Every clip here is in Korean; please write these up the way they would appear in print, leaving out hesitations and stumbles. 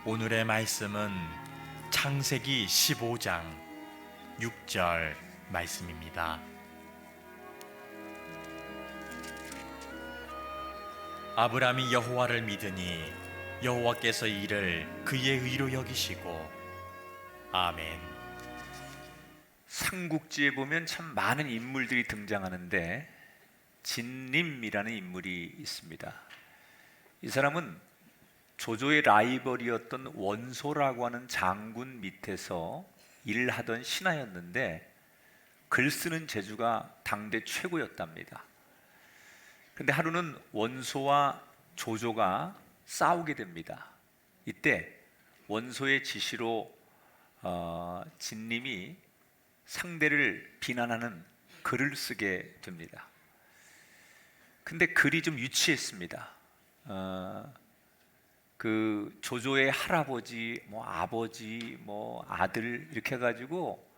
오늘의 말씀은 창세기 15장 6절 말씀입니다. 아브라함이 여호와를 믿으니 여호와께서 이를 그의 의로 여기시고. 아멘. 삼국지에 보면 참 많은 인물들이 등장하는데 진림이라는 인물이 있습니다. 이 사람은 조조의 라이벌이었던 원소라고 하는 장군 밑에서 일을 하던 신하였는데 글 쓰는 재주가 당대 최고였답니다. 근데 하루는 원소와 조조가 싸우게 됩니다. 이때 원소의 지시로 진림이 상대를 비난하는 글을 쓰게 됩니다. 근데 글이 좀 유치했습니다. 그 조조의 할아버지, 아버지, 아들 이렇게 해가지고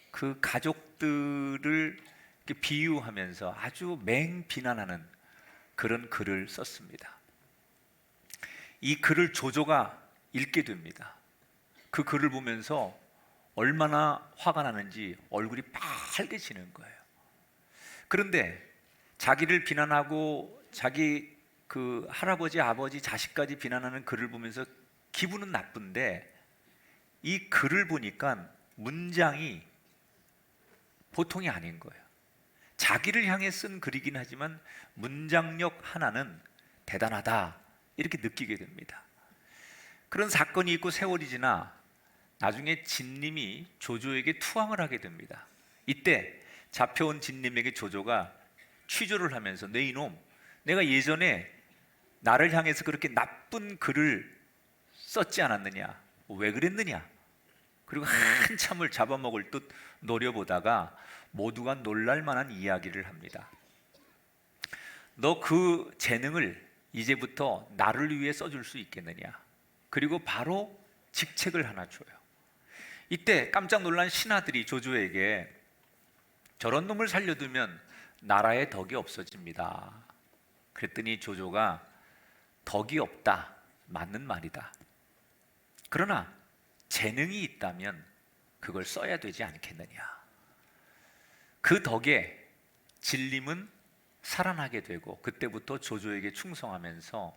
그 가족들을 이렇게 비유하면서 아주 맹비난하는 그런 글을 썼습니다. 이 글을 조조가 읽게 됩니다. 그 글을 보면서 얼마나 화가 나는지 얼굴이 빨개지는 거예요. 그런데 자기를 비난하고 자기 그 할아버지, 아버지, 자식까지 비난하는 글을 보면서 기분은 나쁜데 이 글을 보니까 문장이 보통이 아닌 거예요. 자기를 향해 쓴 글이긴 하지만 문장력 하나는 대단하다 이렇게 느끼게 됩니다. 그런 사건이 있고 세월이 지나 나중에 진림이 조조에게 투항을 하게 됩니다. 이때 잡혀온 진림에게 조조가 취조를 하면서 내 이놈, 내가 예전에 나를 향해서 그렇게 나쁜 글을 썼지 않았느냐? 왜 그랬느냐? 그리고 한참을 잡아먹을 듯 노려보다가 모두가 놀랄 만한 이야기를 합니다. 너 그 재능을 이제부터 나를 위해 써줄 수 있겠느냐? 그리고 바로 직책을 하나 줘요. 이때 깜짝 놀란 신하들이 조조에게 저런 놈을 살려두면 나라의 덕이 없어집니다. 그랬더니 조조가 덕이 없다, 맞는 말이다. 그러나 재능이 있다면 그걸 써야 되지 않겠느냐. 그 덕에 진림은 살아나게 되고 그때부터 조조에게 충성하면서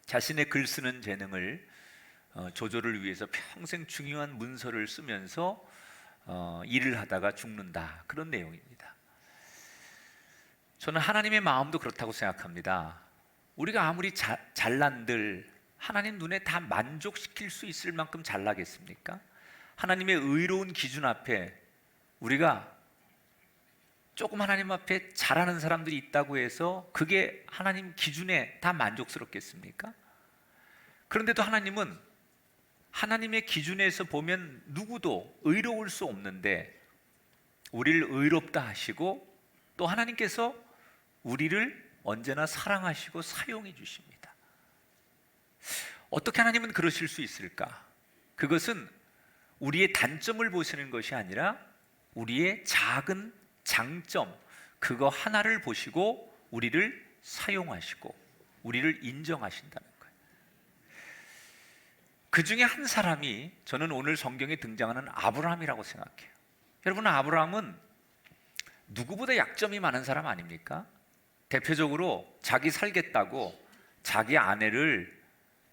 자신의 글 쓰는 재능을 조조를 위해서 평생 중요한 문서를 쓰면서 일을 하다가 죽는다. 그런 내용입니다. 저는 하나님의 마음도 그렇다고 생각합니다. 우리가 아무리 잘난들 하나님 눈에 다 만족시킬 수 있을 만큼 잘나겠습니까? 하나님의 의로운 기준 앞에 우리가 조금 하나님 앞에 잘하는 사람들이 있다고 해서 그게 하나님 기준에 다 만족스럽겠습니까? 그런데도 하나님은 하나님의 기준에서 보면 누구도 의로울 수 없는데 우리를 의롭다 하시고 또 하나님께서 우리를 언제나 사랑하시고 사용해 주십니다. 어떻게 하나님은 그러실 수 있을까? 그것은 우리의 단점을 보시는 것이 아니라 우리의 작은 장점, 그거 하나를 보시고 우리를 사용하시고 우리를 인정하신다는 거예요. 그 중에 한 사람이 저는 오늘 성경에 등장하는 아브라함이라고 생각해요. 여러분, 아브라함은 누구보다 약점이 많은 사람 아닙니까? 대표적으로 자기 살겠다고 자기 아내를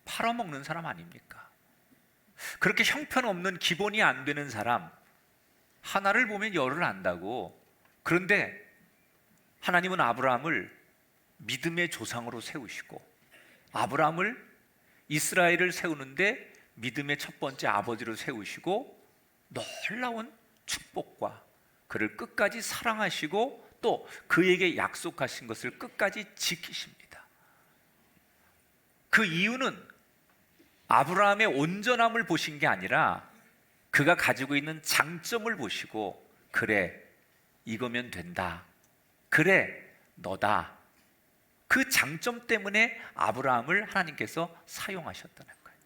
팔아먹는 사람 아닙니까? 그렇게 형편없는 기본이 안 되는 사람, 하나를 보면 열을 안다고. 그런데 하나님은 아브라함을 믿음의 조상으로 세우시고 아브라함을 이스라엘을 세우는데 믿음의 첫 번째 아버지로 세우시고 놀라운 축복과 그를 끝까지 사랑하시고 또 그에게 약속하신 것을 끝까지 지키십니다. 그 이유는 아브라함의 온전함을 보신 게 아니라 그가 가지고 있는 장점을 보시고 그래, 이거면 된다. 그래, 너다. 그 장점 때문에 아브라함을 하나님께서 사용하셨다는 거예요.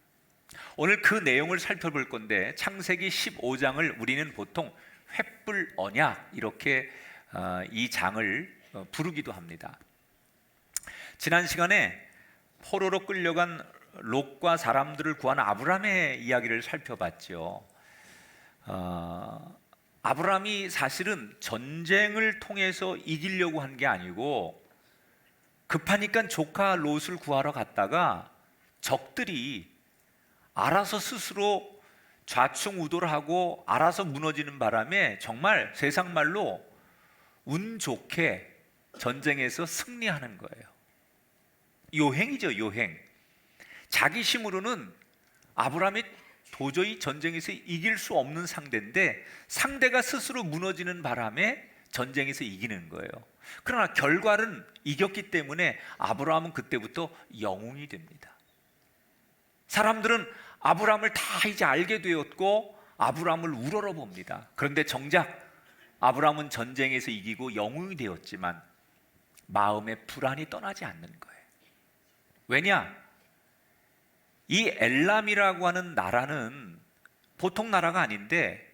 오늘 그 내용을 살펴볼 건데 창세기 15장을 우리는 보통 횃불 언약 이렇게 이 장을 부르기도 합니다. 지난 시간에 포로로 끌려간 롯과 사람들을 구한 아브라함의 이야기를 살펴봤죠. 아브라함이 사실은 전쟁을 통해서 이기려고 한 게 아니고 급하니까 조카 롯을 구하러 갔다가 적들이 알아서 스스로 좌충우돌 하고 알아서 무너지는 바람에 정말 세상 말로 운 좋게 전쟁에서 승리하는 거예요. 요행이죠, 요행. 자기 힘으로는 아브라함이 도저히 전쟁에서 이길 수 없는 상대인데 상대가 스스로 무너지는 바람에 전쟁에서 이기는 거예요. 그러나 결과는 이겼기 때문에 아브라함은 그때부터 영웅이 됩니다. 사람들은 아브라함을 다 이제 알게 되었고 아브라함을 우러러 봅니다. 그런데 정작 아브라함은 전쟁에서 이기고 영웅이 되었지만 마음의 불안이 떠나지 않는 거예요. 왜냐? 이 엘람이라고 하는 나라는 보통 나라가 아닌데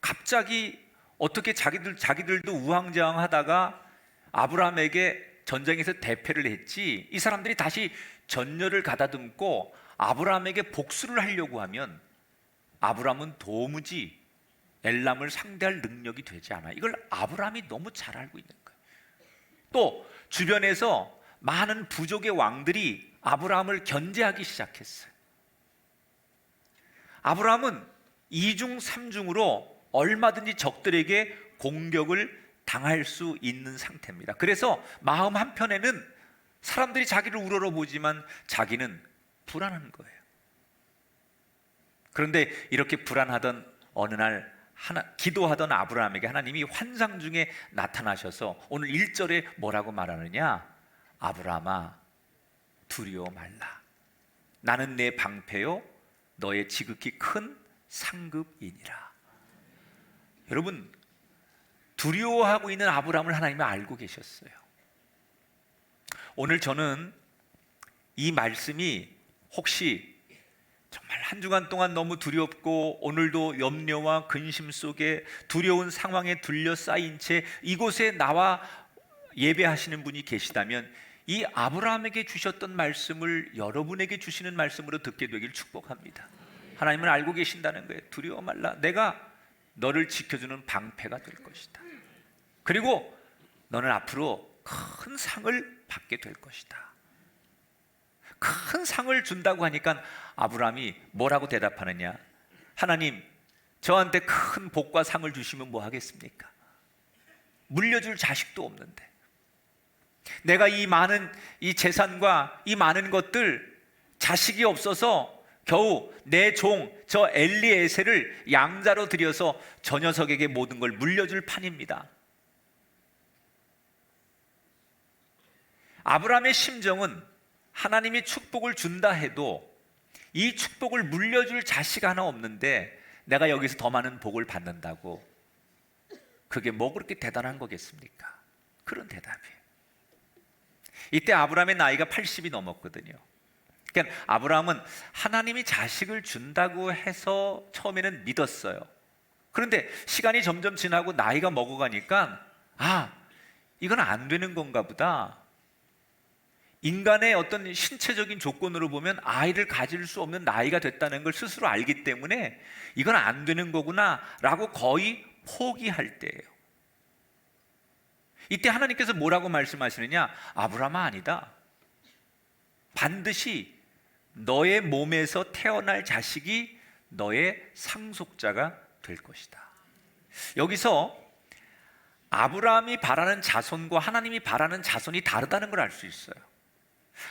갑자기 어떻게 자기들도 우왕좌왕하다가 아브라함에게 전쟁에서 대패를 했지, 이 사람들이 다시 전열을 가다듬고 아브라함에게 복수를 하려고 하면 아브라함은 도무지 엘람을 상대할 능력이 되지 않아. 이걸 아브라함이 너무 잘 알고 있는 거예요. 또 주변에서 많은 부족의 왕들이 아브라함을 견제하기 시작했어요. 아브라함은 2중 3중으로 얼마든지 적들에게 공격을 당할 수 있는 상태입니다. 그래서 마음 한편에는 사람들이 자기를 우러러 보지만 자기는 불안한 거예요. 그런데 이렇게 불안하던 어느 날 기도하던 아브라함에게 하나님이 환상 중에 나타나셔서 오늘 1절에 뭐라고 말하느냐? 아브라함아, 두려워 말라. 나는 내 방패요 너의 지극히 큰 상급이니라. 여러분, 두려워하고 있는 아브라함을 하나님이 알고 계셨어요. 오늘 저는 이 말씀이 혹시 정말 한 주간 동안 너무 두렵고 오늘도 염려와 근심 속에 두려운 상황에 둘러싸인 채 이곳에 나와 예배하시는 분이 계시다면 이 아브라함에게 주셨던 말씀을 여러분에게 주시는 말씀으로 듣게 되길 축복합니다. 하나님은 알고 계신다는 거예요. 두려워 말라. 내가 너를 지켜주는 방패가 될 것이다. 그리고 너는 앞으로 큰 상을 받게 될 것이다. 큰 상을 준다고 하니까 아브라함이 뭐라고 대답하느냐? 하나님, 저한테 큰 복과 상을 주시면 뭐 하겠습니까? 물려줄 자식도 없는데 내가 이 재산과 이 많은 것들 자식이 없어서 겨우 내 종 저 엘리에셀을 양자로 들여서 저 녀석에게 모든 걸 물려줄 판입니다. 아브라함의 심정은 하나님이 축복을 준다 해도 이 축복을 물려줄 자식 하나 없는데 내가 여기서 더 많은 복을 받는다고, 그게 뭐 그렇게 대단한 거겠습니까? 그런 대답이에요. 이때 아브라함의 나이가 80이 넘었거든요. 그러니까 아브라함은 하나님이 자식을 준다고 해서 처음에는 믿었어요. 그런데 시간이 점점 지나고 나이가 먹어가니까 이건 안 되는 건가 보다. 인간의 어떤 신체적인 조건으로 보면 아이를 가질 수 없는 나이가 됐다는 걸 스스로 알기 때문에 이건 안 되는 거구나 라고 거의 포기할 때예요. 이때 하나님께서 뭐라고 말씀하시느냐? 아브라함아, 아니다. 반드시 너의 몸에서 태어날 자식이 너의 상속자가 될 것이다. 여기서 아브라함이 바라는 자손과 하나님이 바라는 자손이 다르다는 걸 알 수 있어요.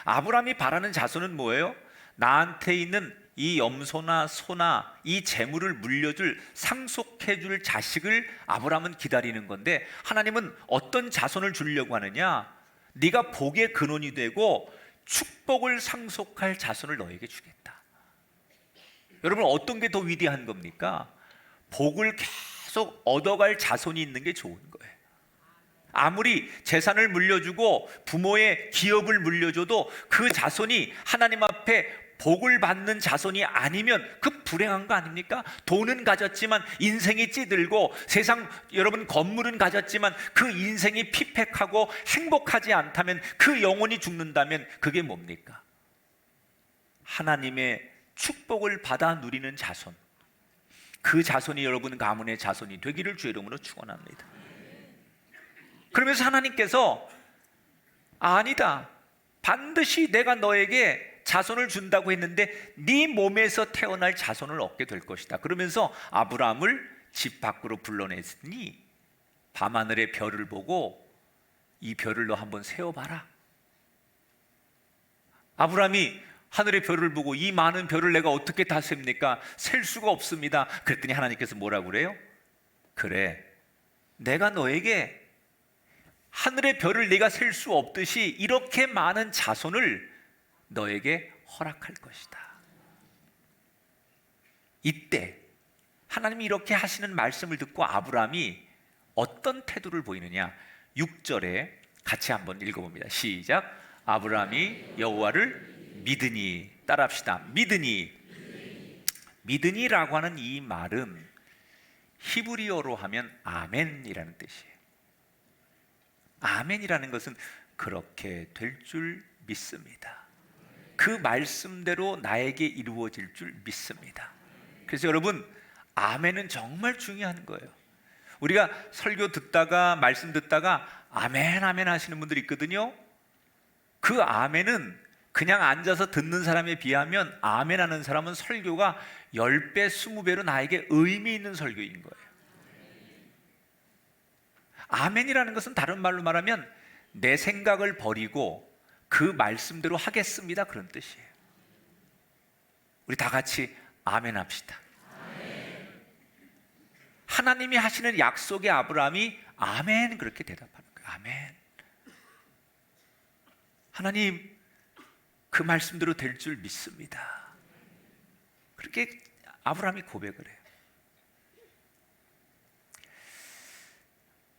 아브라함이 바라는 자손은 뭐예요? 나한테 있는 이 염소나 소나 이 재물을 물려줄, 상속해줄 자식을 아브라함은 기다리는 건데, 하나님은 어떤 자손을 주려고 하느냐? 네가 복의 근원이 되고 축복을 상속할 자손을 너에게 주겠다. 여러분, 어떤 게 더 위대한 겁니까? 복을 계속 얻어갈 자손이 있는 게 좋은 거예요. 아무리 재산을 물려주고 부모의 기업을 물려줘도 그 자손이 하나님 앞에 복을 받는 자손이 아니면 그 불행한 거 아닙니까? 돈은 가졌지만 인생이 찌들고, 세상 여러분 건물은 가졌지만 그 인생이 피폐하고 행복하지 않다면, 그 영혼이 죽는다면 그게 뭡니까? 하나님의 축복을 받아 누리는 자손, 그 자손이 여러분 가문의 자손이 되기를 주의 이름으로 축원합니다. 그러면서 하나님께서 아니다, 반드시 내가 너에게 자손을 준다고 했는데 네 몸에서 태어날 자손을 얻게 될 것이다. 그러면서 아브라함을 집 밖으로 불러냈으니 밤하늘의 별을 보고 이 별을 너 한번 세어봐라. 아브라함이 하늘의 별을 보고 이 많은 별을 내가 어떻게 다 셉니까? 셀 수가 없습니다. 그랬더니 하나님께서 뭐라고 그래요? 그래, 내가 너에게 하늘의 별을 네가 셀 수 없듯이 이렇게 많은 자손을 너에게 허락할 것이다. 이때 하나님이 이렇게 하시는 말씀을 듣고 아브라함이 어떤 태도를 보이느냐? 6절에 같이 한번 읽어봅니다. 시작. 아브라함이 여호와를 믿으니, 따라합시다. 믿으니라고 하는 이 말은 히브리어로 하면 아멘이라는 뜻이에요. 아멘이라는 것은 그렇게 될 줄 믿습니다. 그 말씀대로 나에게 이루어질 줄 믿습니다. 그래서 여러분, 아멘은 정말 중요한 거예요. 우리가 설교 듣다가, 말씀 듣다가 아멘 아멘 하시는 분들이 있거든요. 그 아멘은 그냥 앉아서 듣는 사람에 비하면 아멘 하는 사람은 설교가 10배, 20배로 나에게 의미 있는 설교인 거예요. 아멘이라는 것은 다른 말로 말하면 내 생각을 버리고 그 말씀대로 하겠습니다, 그런 뜻이에요. 우리 다 같이 아멘 합시다. 아멘. 하나님이 하시는 약속에 아브라함이 아멘 그렇게 대답하는 거예요. 아멘. 하나님, 그 말씀대로 될 줄 믿습니다. 그렇게 아브라함이 고백을 해요.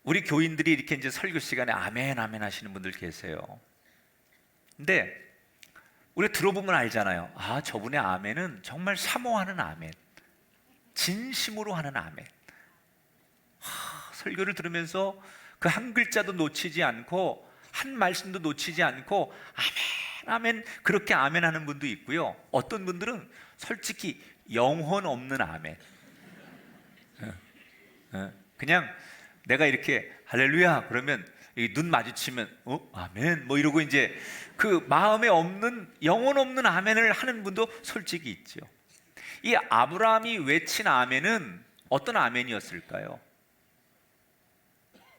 우리 교인들이 이렇게 이제 설교 시간에 아멘 아멘 하시는 분들 계세요. 근데 우리가 들어보면 알잖아요. 아, 저분의 아멘은 정말 사모하는 아멘, 진심으로 하는 아멘. 설교를 들으면서 그 한 글자도 놓치지 않고 한 말씀도 놓치지 않고 아멘 아멘 그렇게 아멘 하는 분도 있고요. 어떤 분들은 솔직히 영혼 없는 아멘, 그냥 내가 이렇게 할렐루야 그러면 눈 마주치면 아멘 뭐 이러고 이제 그 마음에 없는, 영혼 없는 아멘을 하는 분도 솔직히 있죠. 이 아브라함이 외친 아멘은 어떤 아멘이었을까요?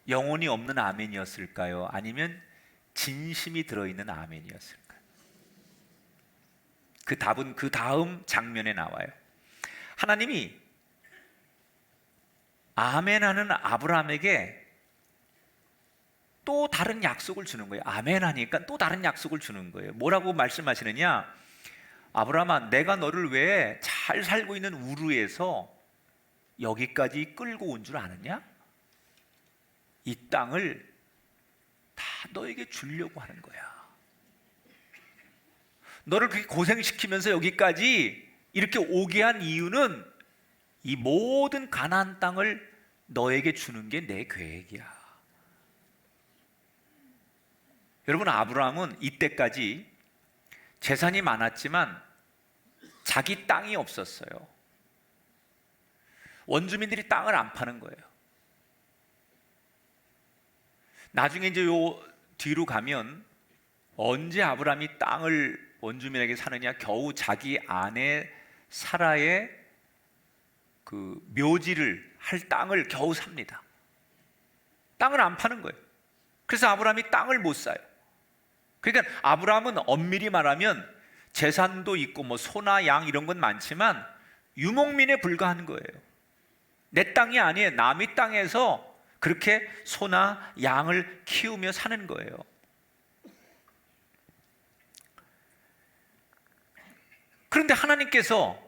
영혼이 없는 아멘이었을까요? 아니면 진심이 들어있는 아멘이었을까요? 그 답은 그 다음 장면에 나와요. 하나님이 아멘하는 아브라함에게 또 다른 약속을 주는 거예요. 아멘하니까 또 다른 약속을 주는 거예요. 뭐라고 말씀하시느냐? 아브라함아, 내가 너를 왜 잘 살고 있는 우르에서 여기까지 끌고 온 줄 아느냐? 이 땅을 다 너에게 주려고 하는 거야. 너를 그렇게 고생시키면서 여기까지 이렇게 오게 한 이유는 이 모든 가나안 땅을 너에게 주는 게 내 계획이야. 여러분, 아브라함은 이때까지 재산이 많았지만 자기 땅이 없었어요. 원주민들이 땅을 안 파는 거예요. 나중에 이제 요 뒤로 가면 언제 아브라함이 땅을 원주민에게 사느냐? 겨우 자기 아내 사라의 그 묘지를 할 땅을 겨우 삽니다. 땅을 안 파는 거예요. 그래서 아브라함이 땅을 못 사요. 그러니까 아브라함은 엄밀히 말하면 재산도 있고 뭐 소나 양 이런 건 많지만 유목민에 불과한 거예요. 내 땅이 아니에요. 남의 땅에서 그렇게 소나 양을 키우며 사는 거예요. 그런데 하나님께서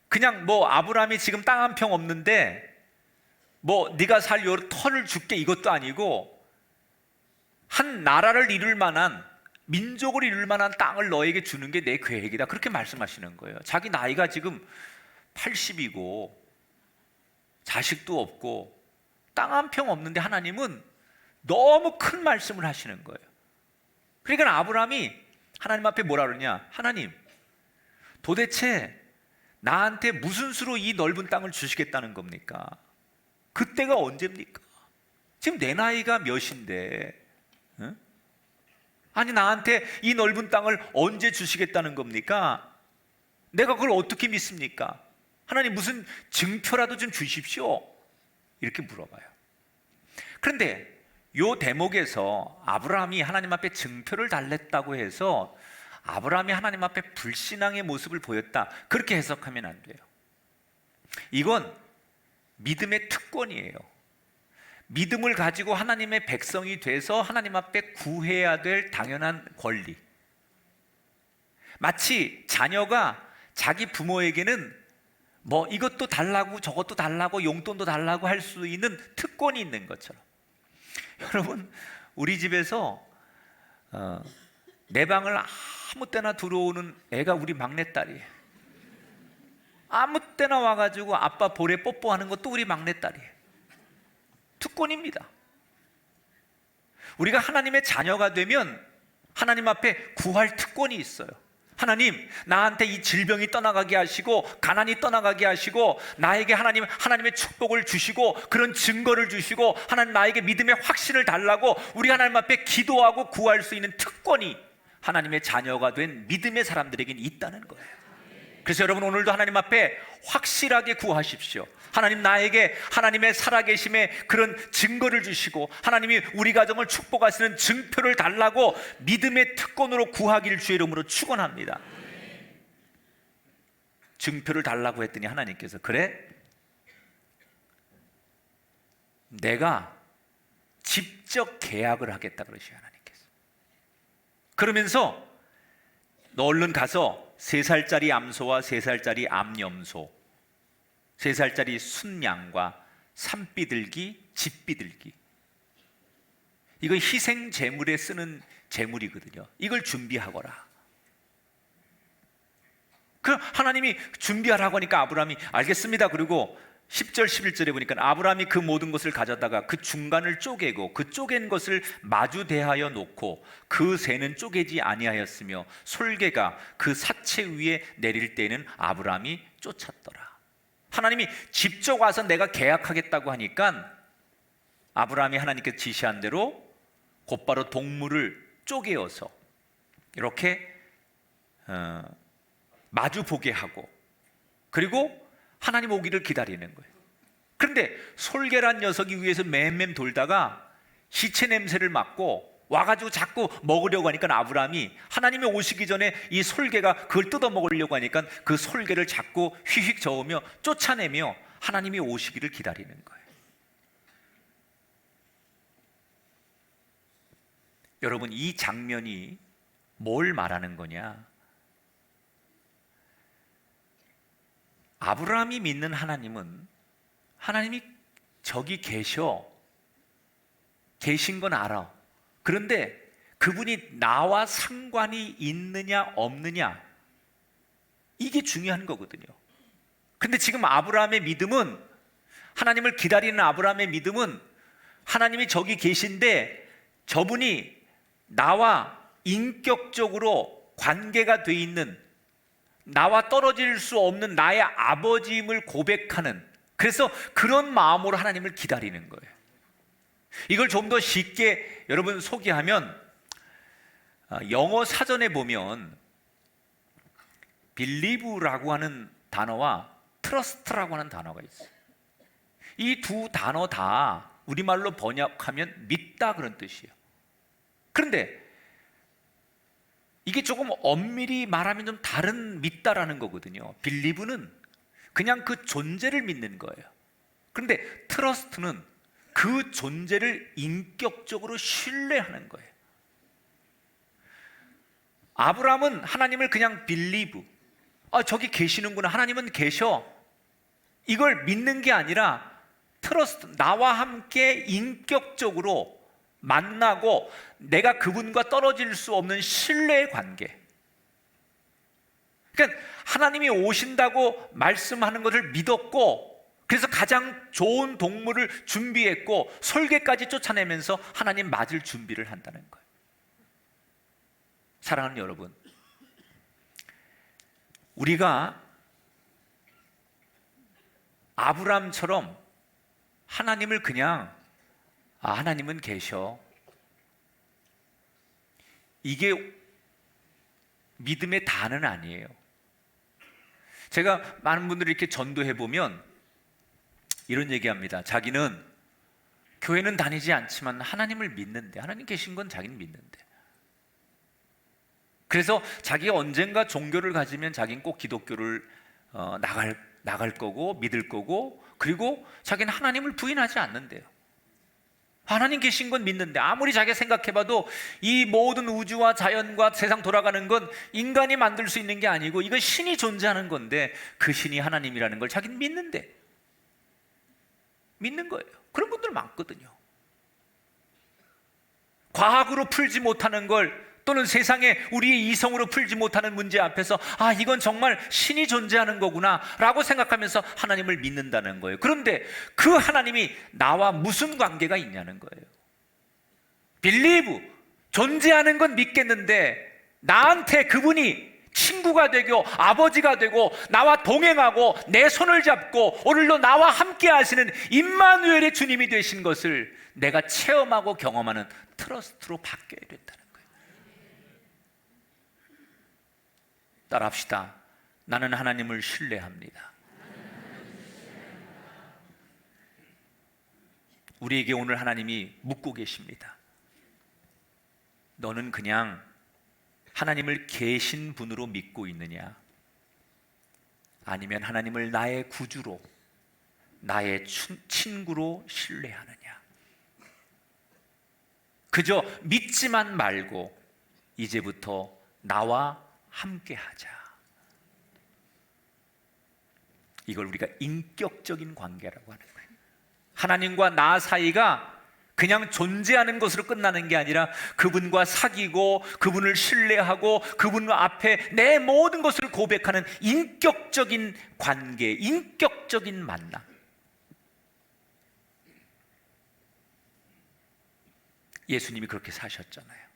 그냥 뭐 아브라함이 지금 땅 한 평 없는데 뭐 네가 살 요 터를 줄게 이것도 아니고 한 나라를 이룰 만한 민족을 이룰 만한 땅을 너에게 주는 게 내 계획이다. 그렇게 말씀하시는 거예요. 자기 나이가 지금 80이고 자식도 없고 땅 한 평 없는데 하나님은 너무 큰 말씀을 하시는 거예요. 그러니까 아브라함이 하나님 앞에 뭐라 그러냐? 하나님, 도대체 나한테 무슨 수로 이 넓은 땅을 주시겠다는 겁니까? 그때가 언제입니까? 지금 내 나이가 몇인데, 응? 아니 나한테 이 넓은 땅을 언제 주시겠다는 겁니까? 내가 그걸 어떻게 믿습니까? 하나님 무슨 증표라도 좀 주십시오. 이렇게 물어봐요. 그런데 요 대목에서 아브라함이 하나님 앞에 증표를 달랬다고 해서 아브라함이 하나님 앞에 불신앙의 모습을 보였다, 그렇게 해석하면 안 돼요. 이건 믿음의 특권이에요. 믿음을 가지고 하나님의 백성이 돼서 하나님 앞에 구해야 될 당연한 권리. 마치 자녀가 자기 부모에게는 뭐 이것도 달라고 저것도 달라고 용돈도 달라고 할 수 있는 특권이 있는 것처럼, 여러분 우리 집에서 내 방을 아무 때나 들어오는 애가 우리 막내딸이에요. 아무 때나 와가지고 아빠 볼에 뽀뽀하는 것도 우리 막내딸이에요. 특권입니다. 우리가 하나님의 자녀가 되면 하나님 앞에 구할 특권이 있어요. 하나님, 나한테 이 질병이 떠나가게 하시고 가난이 떠나가게 하시고 나에게 하나님의 축복을 주시고 그런 증거를 주시고 하나님 나에게 믿음의 확신을 달라고 우리 하나님 앞에 기도하고 구할 수 있는 특권이 하나님의 자녀가 된 믿음의 사람들에게는 있다는 거예요. 그래서 여러분 오늘도 하나님 앞에 확실하게 구하십시오. 하나님 나에게 하나님의 살아계심의 그런 증거를 주시고 하나님이 우리 가정을 축복하시는 증표를 달라고 믿음의 특권으로 구하기를 주의 이름으로 축원합니다. 증표를 달라고 했더니 하나님께서 그래? 내가 직접 계약을 하겠다 그러시요 하나님께서. 그러면서 너 얼른 가서 3살짜리 암소와 3살짜리 암염소, 3살짜리 순양과 산비둘기, 집비둘기, 이거 희생 제물에 쓰는 제물이거든요. 이걸 준비하거라. 그럼 하나님이 준비하라고 하니까 아브라함이 알겠습니다. 그리고 10절 11절에 보니까 아브라함이 그 모든 것을 가져다가 그 중간을 쪼개고 그 쪼갠 것을 마주 대하여 놓고 그 새는 쪼개지 아니하였으며 솔개가 그 사체 위에 내릴 때에는 아브라함이 쫓았더라. 하나님이 직접 와서 내가 계약하겠다고 하니까 아브라함이 하나님께서 지시한 대로 곧바로 동물을 쪼개어서 이렇게 마주 보게 하고 그리고 하나님 오기를 기다리는 거예요. 그런데 솔개란 녀석이 위에서 맴맴 돌다가 시체 냄새를 맡고 와가지고 자꾸 먹으려고 하니까 아브라함이 하나님이 오시기 전에 이 솔개가 그걸 뜯어 먹으려고 하니까 그 솔개를 자꾸 휘휙 저으며 쫓아내며 하나님이 오시기를 기다리는 거예요. 여러분 이 장면이 뭘 말하는 거냐? 아브라함이 믿는 하나님은 하나님이 저기 계신 건 알아. 그런데 그분이 나와 상관이 있느냐 없느냐 이게 중요한 거거든요. 근데 지금 아브라함의 믿음은, 하나님을 기다리는 아브라함의 믿음은 하나님이 저기 계신데 저분이 나와 인격적으로 관계가 돼 있는, 나와 떨어질 수 없는 나의 아버지임을 고백하는, 그래서 그런 마음으로 하나님을 기다리는 거예요. 이걸 좀 더 쉽게 여러분 소개하면 영어 사전에 보면 believe라고 하는 단어와 trust라고 하는 단어가 있어요. 이 두 단어 다 우리말로 번역하면 믿다 그런 뜻이에요. 그런데 이게 조금 엄밀히 말하면 좀 다른 믿다라는 거거든요. believe는 그냥 그 존재를 믿는 거예요. 그런데 trust는 그 존재를 인격적으로 신뢰하는 거예요. 아브라함은 하나님을 그냥 believe, 저기 계시는구나, 하나님은 계셔, 이걸 믿는 게 아니라 trust, 나와 함께 인격적으로 만나고 내가 그분과 떨어질 수 없는 신뢰의 관계. 그러니까 하나님이 오신다고 말씀하는 것을 믿었고, 그래서 가장 좋은 동물을 준비했고 솔개까지 쫓아내면서 하나님 맞을 준비를 한다는 거예요. 사랑하는 여러분, 우리가 아브람처럼 하나님을 그냥 하나님은 계셔, 이게 믿음의 다는 아니에요. 제가 많은 분들이 이렇게 전도해 보면 이런 얘기합니다. 자기는 교회는 다니지 않지만 하나님을 믿는데, 하나님 계신 건 자기는 믿는데, 그래서 자기가 언젠가 종교를 가지면 자기는 꼭 기독교를 나갈 거고 믿을 거고, 그리고 자기는 하나님을 부인하지 않는데요. 하나님 계신 건 믿는데 아무리 자기가 생각해봐도 이 모든 우주와 자연과 세상 돌아가는 건 인간이 만들 수 있는 게 아니고 이건 신이 존재하는 건데, 그 신이 하나님이라는 걸 자기는 믿는데, 믿는 거예요. 그런 분들 많거든요. 과학으로 풀지 못하는 걸, 또는 세상에 우리의 이성으로 풀지 못하는 문제 앞에서 이건 정말 신이 존재하는 거구나 라고 생각하면서 하나님을 믿는다는 거예요. 그런데 그 하나님이 나와 무슨 관계가 있냐는 거예요. believe, 존재하는 건 믿겠는데 나한테 그분이 친구가 되고 아버지가 되고 나와 동행하고 내 손을 잡고 오늘도 나와 함께 하시는 임마누엘의 주님이 되신 것을 내가 체험하고 경험하는 트러스트로 바뀌어야 된다는 거예요. 따라합시다. 나는 하나님을 신뢰합니다. 우리에게 오늘 하나님이 묻고 계십니다. 너는 그냥 하나님을 계신 분으로 믿고 있느냐? 아니면 하나님을 나의 구주로, 나의 친구로 신뢰하느냐? 그저 믿지만 말고 이제부터 나와 함께 하자. 이걸 우리가 인격적인 관계라고 하는 거예요. 하나님과 나 사이가 그냥 존재하는 것으로 끝나는 게 아니라 그분과 사귀고 그분을 신뢰하고 그분 앞에 내 모든 것을 고백하는 인격적인 관계, 인격적인 만남. 예수님이 그렇게 사셨잖아요.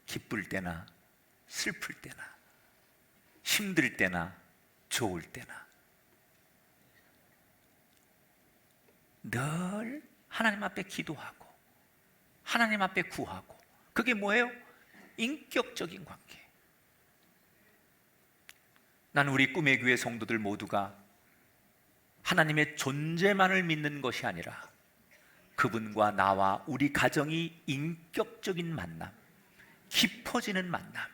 기쁠 때나 슬플 때나 힘들 때나 좋을 때나 늘 하나님 앞에 기도하고 하나님 앞에 구하고, 그게 뭐예요? 인격적인 관계. 나는 우리 꿈의 교회 성도들 모두가 하나님의 존재만을 믿는 것이 아니라 그분과 나와 우리 가정이 인격적인 만남, 깊어지는 만남,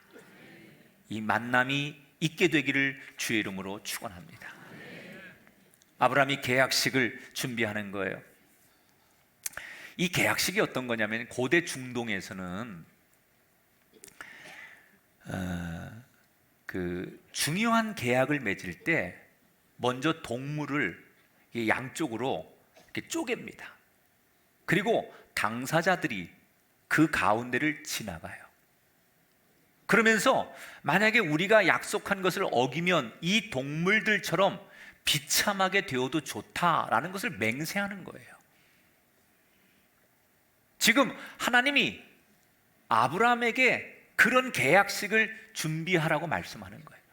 이 만남이 있게 되기를 주의 이름으로 축원합니다. 아브라함이 계약식을 준비하는 거예요. 이 계약식이 어떤 거냐면, 고대 중동에서는 그 중요한 계약을 맺을 때 먼저 동물을 양쪽으로 이렇게 쪼갭니다. 그리고 당사자들이 그 가운데를 지나가요. 그러면서 만약에 우리가 약속한 것을 어기면 이 동물들처럼 비참하게 되어도 좋다라는 것을 맹세하는 거예요. 지금 하나님이 아브라함에게 그런 계약식을 준비하라고 말씀하는 거예요.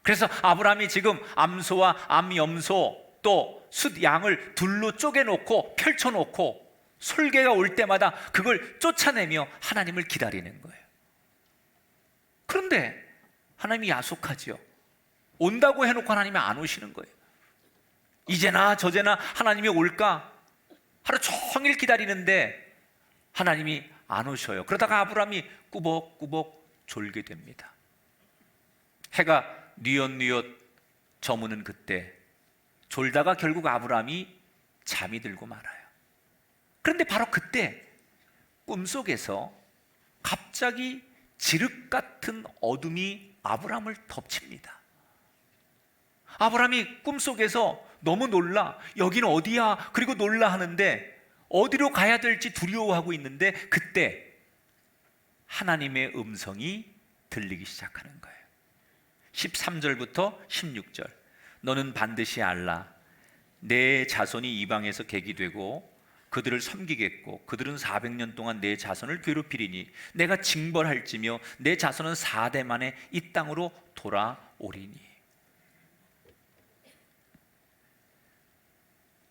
그래서 아브라함이 지금 암소와 암염소 또 숫양을 둘로 쪼개놓고 펼쳐놓고 솔개가 올 때마다 그걸 쫓아내며 하나님을 기다리는 거예요. 그런데 하나님이 야속하죠. 온다고 해놓고 하나님이 안 오시는 거예요. 이제나 저제나 하나님이 올까 하루 종일 기다리는데 하나님이 안 오셔요. 그러다가 아브라함이 꾸벅꾸벅 졸게 됩니다. 해가 뉘엿뉘엿 저무는 그때 졸다가 결국 아브라함이 잠이 들고 말아요. 그런데 바로 그때 꿈속에서 갑자기 지륵 같은 어둠이 아브라함을 덮칩니다. 아브라함이 꿈속에서 너무 놀라, 여기는 어디야? 그리고 놀라 하는데 어디로 가야 될지 두려워하고 있는데 그때 하나님의 음성이 들리기 시작하는 거예요. 13절부터 16절. 너는 반드시 알라. 내 자손이 이방에서 객이 되고 그들을 섬기겠고 그들은 400년 동안 내 자손을 괴롭히리니 내가 징벌할지며 내 자손은 4대 만에 이 땅으로 돌아오리니.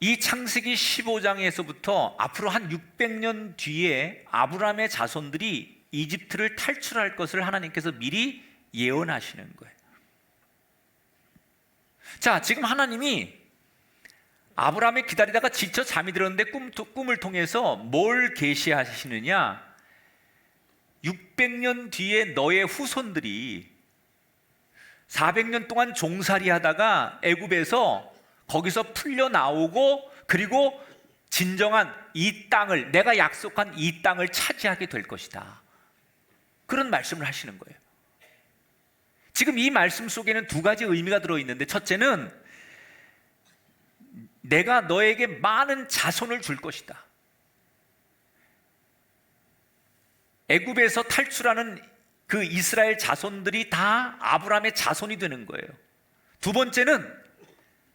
이 창세기 15장에서부터 앞으로 한 600년 뒤에 아브라함의 자손들이 이집트를 탈출할 것을 하나님께서 미리 예언하시는 거예요. 자, 지금 하나님이 아브라함이 기다리다가 지쳐 잠이 들었는데 꿈을 통해서 뭘 계시하시느냐? 600년 뒤에 너의 후손들이 400년 동안 종살이 하다가 애굽에서 거기서 풀려 나오고 그리고 진정한 이 땅을, 내가 약속한 이 땅을 차지하게 될 것이다. 그런 말씀을 하시는 거예요. 지금 이 말씀 속에는 두 가지 의미가 들어있는데, 첫째는 내가 너에게 많은 자손을 줄 것이다. 애굽에서 탈출하는 그 이스라엘 자손들이 다 아브라함의 자손이 되는 거예요. 두 번째는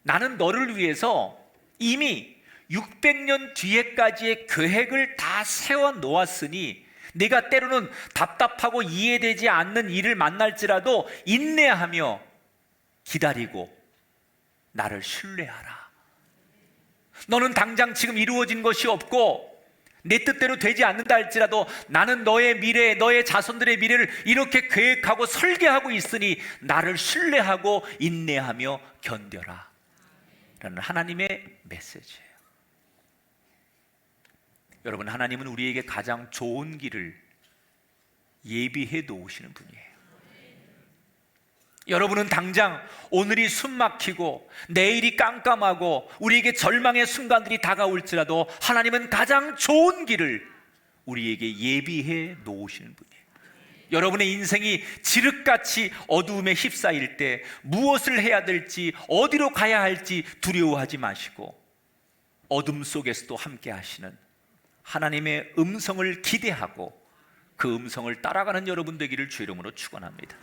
나는 너를 위해서 이미 600년 뒤에까지의 계획을 다 세워 놓았으니 네가 때로는 답답하고 이해되지 않는 일을 만날지라도 인내하며 기다리고 나를 신뢰하라. 너는 당장 지금 이루어진 것이 없고 내 뜻대로 되지 않는다 할지라도 나는 너의 미래, 너의 자손들의 미래를 이렇게 계획하고 설계하고 있으니 나를 신뢰하고 인내하며 견뎌라 라는 하나님의 메시지예요. 여러분, 하나님은 우리에게 가장 좋은 길을 예비해 놓으시는 분이에요. 여러분은 당장 오늘이 숨막히고 내일이 깜깜하고 우리에게 절망의 순간들이 다가올지라도 하나님은 가장 좋은 길을 우리에게 예비해 놓으시는 분이에요. 여러분의 인생이 지륵같이 어두움에 휩싸일 때 무엇을 해야 될지, 어디로 가야 할지 두려워하지 마시고 어둠 속에서도 함께 하시는 하나님의 음성을 기대하고 그 음성을 따라가는 여러분 되기를 주 이름으로 축원합니다.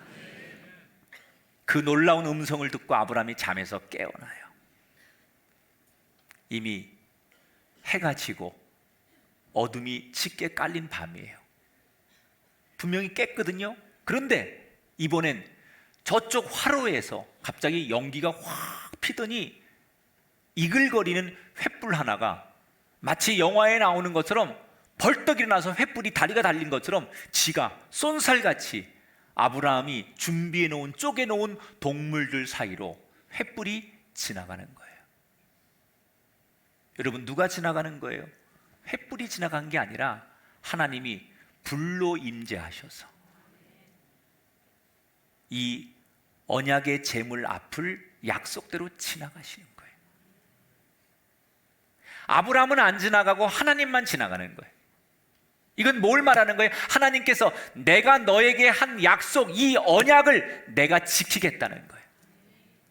그 놀라운 음성을 듣고 아브라함이 잠에서 깨어나요. 이미 해가 지고 어둠이 짙게 깔린 밤이에요. 분명히 깼거든요. 그런데 이번엔 저쪽 화로에서 갑자기 연기가 확 피더니 이글거리는 횃불 하나가 마치 영화에 나오는 것처럼 벌떡 일어나서 횃불이 다리가 달린 것처럼 지가 쏜살같이 아브라함이 준비해 놓은, 쪼개 놓은 동물들 사이로 횃불이 지나가는 거예요. 여러분, 누가 지나가는 거예요? 횃불이 지나간 게 아니라 하나님이 불로 임재하셔서 이 언약의 제물 앞을 약속대로 지나가시는 거예요. 아브라함은 안 지나가고 하나님만 지나가는 거예요. 이건 뭘 말하는 거예요? 하나님께서 내가 너에게 한 약속, 이 언약을 내가 지키겠다는 거예요.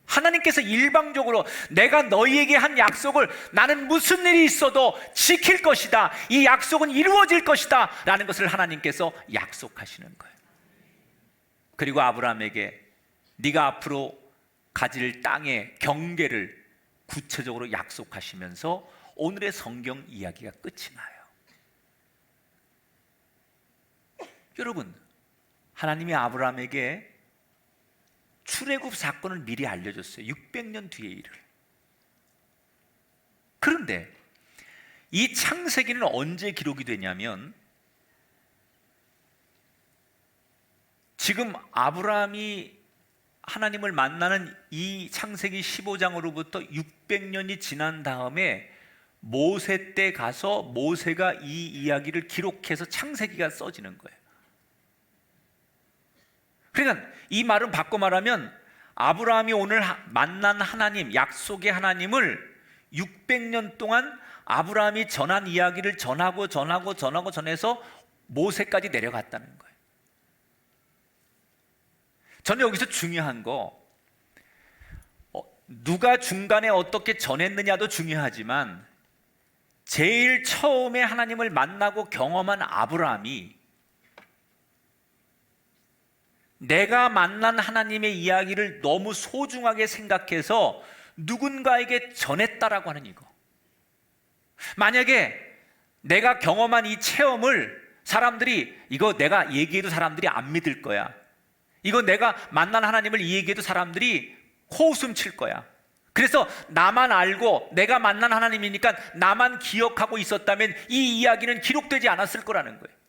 하나님께서 일방적으로 내가 너희에게 한 약속을 나는 무슨 일이 있어도 지킬 것이다, 이 약속은 이루어질 것이다 라는 것을 하나님께서 약속하시는 거예요. 그리고 아브라함에게 네가 앞으로 가질 땅의 경계를 구체적으로 약속하시면서 오늘의 성경 이야기가 끝이 나요. 여러분, 하나님이 아브라함에게 출애굽 사건을 미리 알려줬어요. 600년 뒤의 일을. 그런데 이 창세기는 언제 기록이 되냐면 지금 아브라함이 하나님을 만나는 이 창세기 15장으로부터 600년이 지난 다음에 모세 때 가서 모세가 이 이야기를 기록해서 창세기가 써지는 거예요. 그러니까 이 말은 바꿔 말하면 아브라함이 오늘 만난 하나님, 약속의 하나님을 600년 동안 아브라함이 전한 이야기를 전해서 모세까지 내려갔다는 거예요. 저는 여기서 중요한 거, 누가 중간에 어떻게 전했느냐도 중요하지만 제일 처음에 하나님을 만나고 경험한 아브라함이 내가 만난 하나님의 이야기를 너무 소중하게 생각해서 누군가에게 전했다라고 하는 이거. 만약에 내가 경험한 이 체험을 사람들이, 이거 내가 얘기해도 사람들이 안 믿을 거야. 이거 내가 만난 하나님을 얘기해도 사람들이 코웃음 칠 거야. 그래서 나만 알고 내가 만난 하나님이니까 나만 기억하고 있었다면 이 이야기는 기록되지 않았을 거라는 거예요.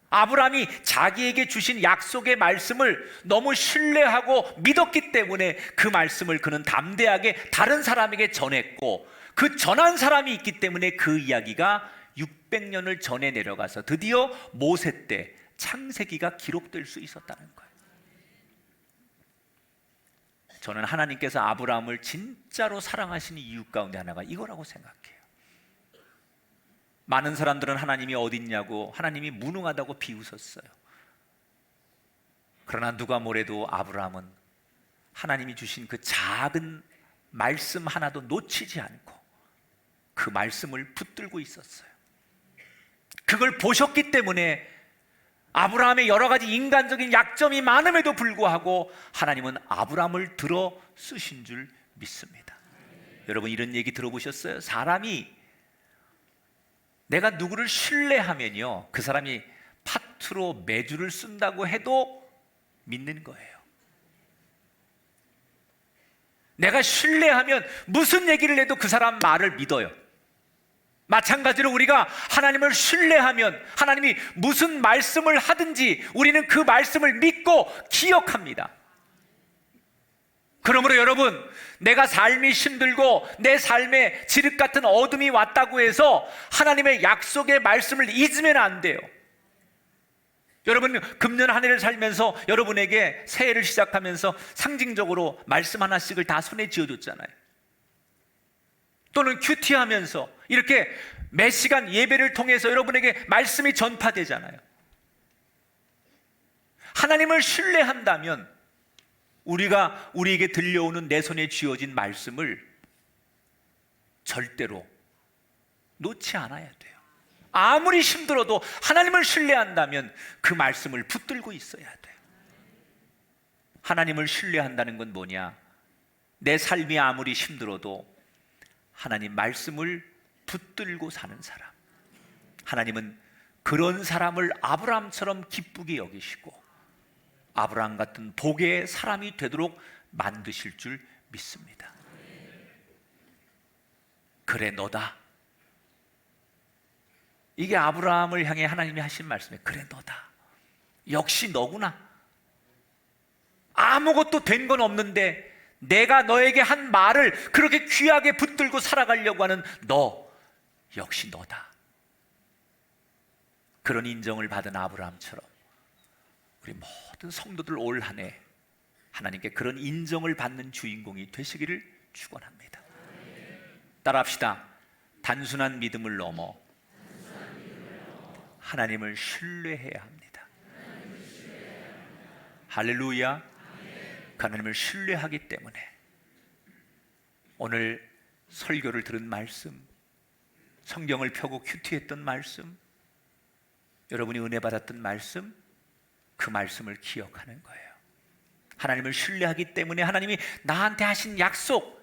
아브라함이 자기에게 주신 약속의 말씀을 너무 신뢰하고 믿었기 때문에 그 말씀을 그는 담대하게 다른 사람에게 전했고, 그 전한 사람이 있기 때문에 그 이야기가 600년을 전에 내려가서 드디어 모세 때 창세기가 기록될 수 있었다는 거예요. 저는 하나님께서 아브라함을 진짜로 사랑하시는 이유 가운데 하나가 이거라고 생각해요. 많은 사람들은 하나님이 어디 있냐고, 하나님이 무능하다고 비웃었어요. 그러나 누가 뭐래도 아브라함은 하나님이 주신 그 작은 말씀 하나도 놓치지 않고 그 말씀을 붙들고 있었어요. 그걸 보셨기 때문에 아브라함의 여러 가지 인간적인 약점이 많음에도 불구하고 하나님은 아브라함을 들어 쓰신 줄 믿습니다. 여러분, 이런 얘기 들어보셨어요? 사람이 내가 누구를 신뢰하면요, 그 사람이 파트로 매주를 쓴다고 해도 믿는 거예요. 내가 신뢰하면 무슨 얘기를 해도 그 사람 말을 믿어요. 마찬가지로 우리가 하나님을 신뢰하면 하나님이 무슨 말씀을 하든지 우리는 그 말씀을 믿고 기억합니다. 그러므로 여러분, 내가 삶이 힘들고 내 삶에 지륵 같은 어둠이 왔다고 해서 하나님의 약속의 말씀을 잊으면 안 돼요. 여러분, 금년 한 해를 살면서 여러분에게 새해를 시작하면서 상징적으로 말씀 하나씩을 다 손에 쥐어줬잖아요. 또는 큐티하면서 이렇게 몇 시간 예배를 통해서 여러분에게 말씀이 전파되잖아요. 하나님을 신뢰한다면 우리가 우리에게 들려오는 내 손에 쥐어진 말씀을 절대로 놓지 않아야 돼요. 아무리 힘들어도 하나님을 신뢰한다면 그 말씀을 붙들고 있어야 돼요. 하나님을 신뢰한다는 건 뭐냐? 내 삶이 아무리 힘들어도 하나님 말씀을 붙들고 사는 사람. 하나님은 그런 사람을 아브라함처럼 기쁘게 여기시고 아브라함 같은 복의 사람이 되도록 만드실 줄 믿습니다. 그래 너다. 이게 아브라함을 향해 하나님이 하신 말씀이에요. 그래 너다. 역시 너구나. 아무것도 된 건 없는데 내가 너에게 한 말을 그렇게 귀하게 붙들고 살아가려고 하는 너, 역시 너다. 그런 인정을 받은 아브라함처럼 우리 모든 성도들 올 한 해 하나님께 그런 인정을 받는 주인공이 되시기를 축원합니다. 따라합시다. 단순한 믿음을 넘어 하나님을 신뢰해야 합니다. 할렐루야. 하나님을 신뢰하기 때문에 오늘 설교를 들은 말씀, 성경을 펴고 큐티했던 말씀, 여러분이 은혜 받았던 말씀, 그 말씀을 기억하는 거예요. 하나님을 신뢰하기 때문에 하나님이 나한테 하신 약속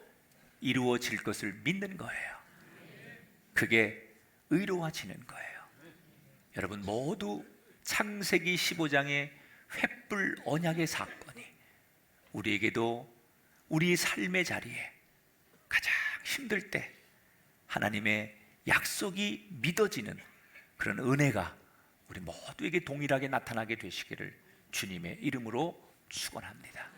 이루어질 것을 믿는 거예요. 그게 의로워지는 거예요. 여러분 모두 창세기 15장의 횃불 언약의 사건이 우리에게도 우리 삶의 자리에 가장 힘들 때 하나님의 약속이 믿어지는 그런 은혜가 우리 모두에게 동일하게 나타나게 되시기를 주님의 이름으로 축원합니다.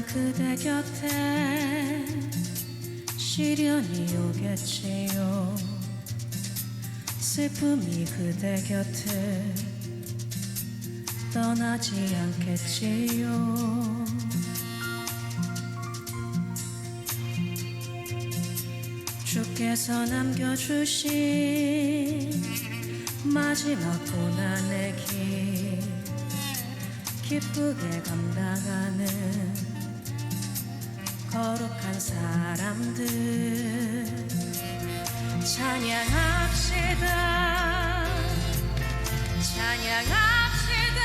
그대 곁에 시련이 오겠지요. 슬픔이 그대 곁을 떠나지 않겠지요. 주께서 남겨주신 마지막 고난의 길 기쁘게 감당하는 거룩한 사람들 찬양합시다. 찬양합시다.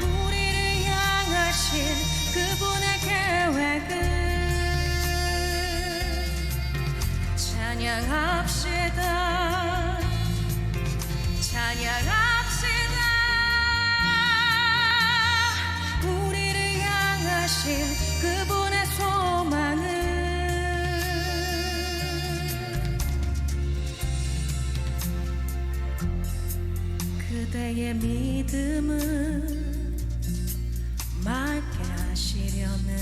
우리를 향하신 그분의 계획을 찬양합시다. 찬양합시다. 우리를 향하신 그분의 소망을 그대의 믿음을 맑게 하시려는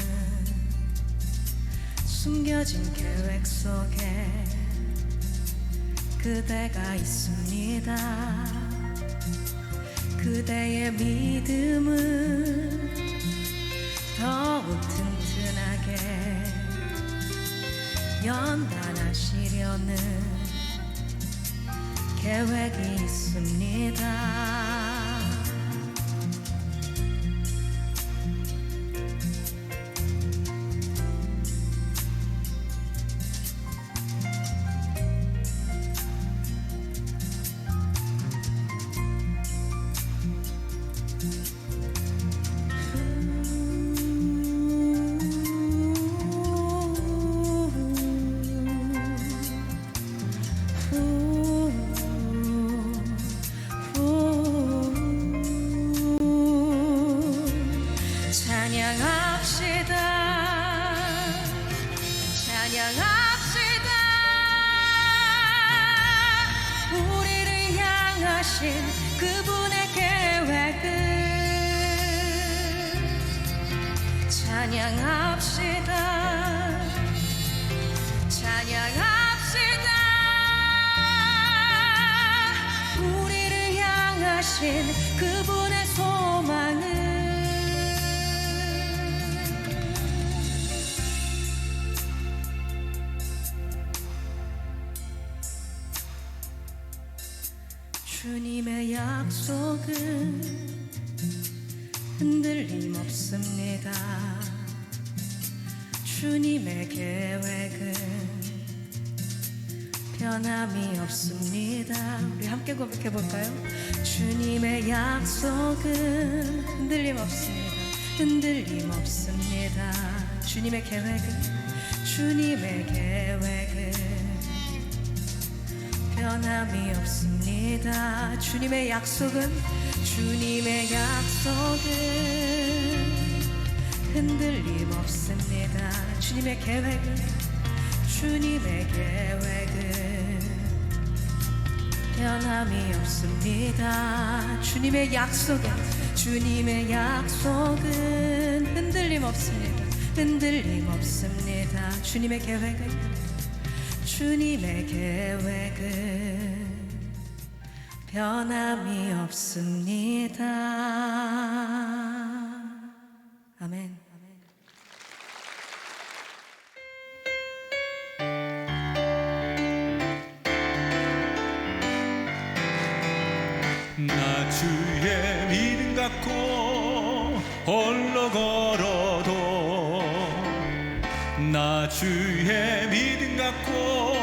숨겨진 계획 속에 그대가 있습니다. 그대의 믿음을 더욱 튼튼하게 연단하시려는 계획이 있습니다. 찬양합시다. 찬양합시다. 우리를 향하신 그분의 계획을 찬양합시다. 찬양합시다. 우리를 향하신 그분의 소망을 주님의 약속은 흔들림 없습니다. 주님의 계획은 변함이 없습니다. 우리 함께 고백해 볼까요? 주님의 약속은 흔들림 없습니다. 흔들림 없습니다. 주님의 계획은 변함이 없습니다. 주님의 약속은 흔들림 없습니다. 주님의 계획은 변함이 없습니다. 주님의 약속은 흔들림 없습니다. 흔들림 없습니다. 주님의 계획은 변함이 없습니다. 아멘. 나 주의 믿음 갖고 홀로 걸어도 나 주의 믿음 갖고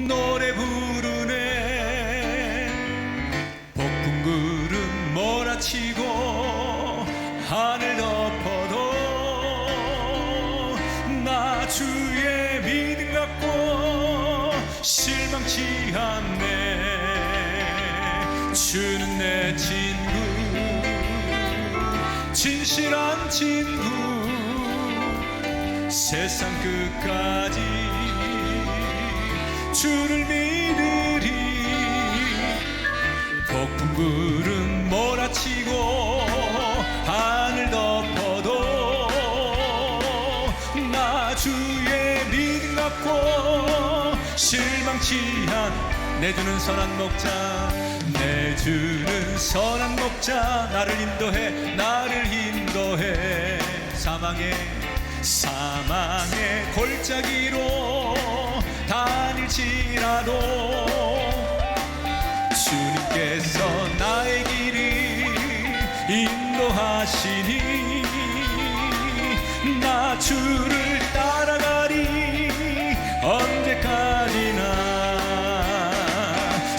노래 부르네. 볶은 구름 몰아치고 하늘 덮어도 나 주의 믿음 갖고 실망치 않네. 주는 내 친구, 진실한 친구, 세상 끝까지 주를 믿으리. 볶은 구름 몰아치고 하늘 덮 실망치 않아 내 주는 선한 목자 내 주는 선한 목자 나를 인도해 사망의 골짜기로 다닐지라도 주님께서 나의 길을 인도하시니 나 주를 따라가리 언제까지나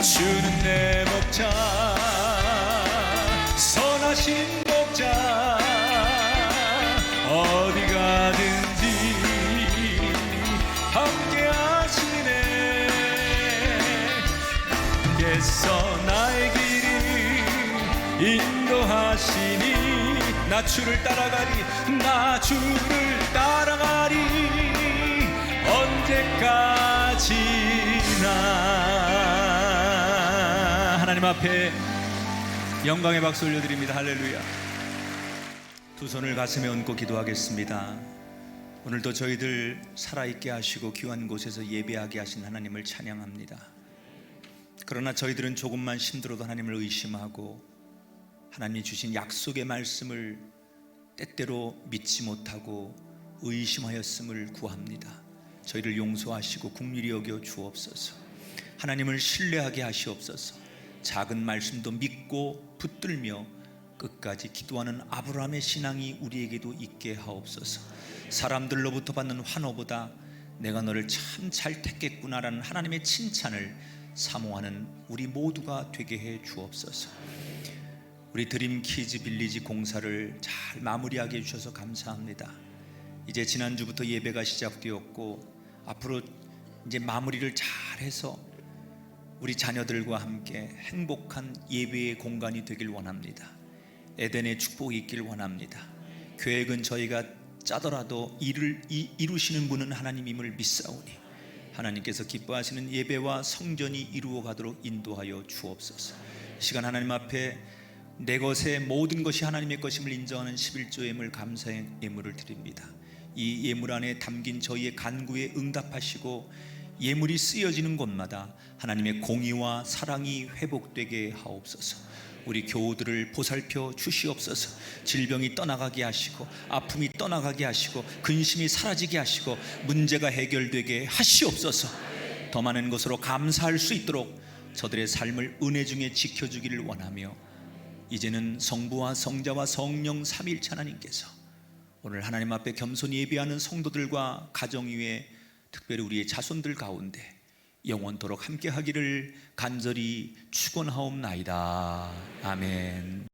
주는 내 목자 선하신 목자 어디 가든지 함께 하시네 께서 나의 길을 인도하시니 나 주를 따라가리 언제까지나 하나님 앞에 영광의 박수 올려드립니다. 할렐루야. 두 손을 가슴에 얹고 기도하겠습니다. 오늘도 저희들 살아있게 하시고 귀한 곳에서 예배하게 하신 하나님을 찬양합니다. 그러나 저희들은 조금만 힘들어도 하나님을 의심하고 하나님이 주신 약속의 말씀을 때때로 믿지 못하고 의심하였음을 구합니다. 저희를 용서하시고 긍휼히 여겨 주옵소서. 하나님을 신뢰하게 하시옵소서. 작은 말씀도 믿고 붙들며 끝까지 기도하는 아브라함의 신앙이 우리에게도 있게 하옵소서. 사람들로부터 받는 환호보다 내가 너를 참 잘 택했구나라는 하나님의 칭찬을 사모하는 우리 모두가 되게 해 주옵소서. 우리 드림 키즈 빌리지 공사를 잘 마무리하게 해주셔서 감사합니다. 이제 지난주부터 예배가 시작되었고 앞으로 이제 마무리를 잘해서 우리 자녀들과 함께 행복한 예배의 공간이 되길 원합니다. 에덴의 축복이 있길 원합니다. 계획은 저희가 짜더라도 이루시는 분은 하나님임을 믿사오니 하나님께서 기뻐하시는 예배와 성전이 이루어가도록 인도하여 주옵소서. 이 시간 하나님 앞에 내 것의 모든 것이 하나님의 것임을 인정하는 11조 예물 감사의 예물을 드립니다. 이 예물 안에 담긴 저희의 간구에 응답하시고 예물이 쓰여지는 곳마다 하나님의 공의와 사랑이 회복되게 하옵소서. 우리 교우들을 보살펴 주시옵소서. 질병이 떠나가게 하시고 아픔이 떠나가게 하시고 근심이 사라지게 하시고 문제가 해결되게 하시옵소서. 더 많은 것으로 감사할 수 있도록 저들의 삶을 은혜 중에 지켜주기를 원하며 이제는 성부와 성자와 성령 삼위일체 하나님께서 오늘 하나님 앞에 겸손히 예배하는 성도들과 가정 위에 특별히 우리의 자손들 가운데 영원토록 함께 하기를 간절히 축원하옵나이다. 아멘.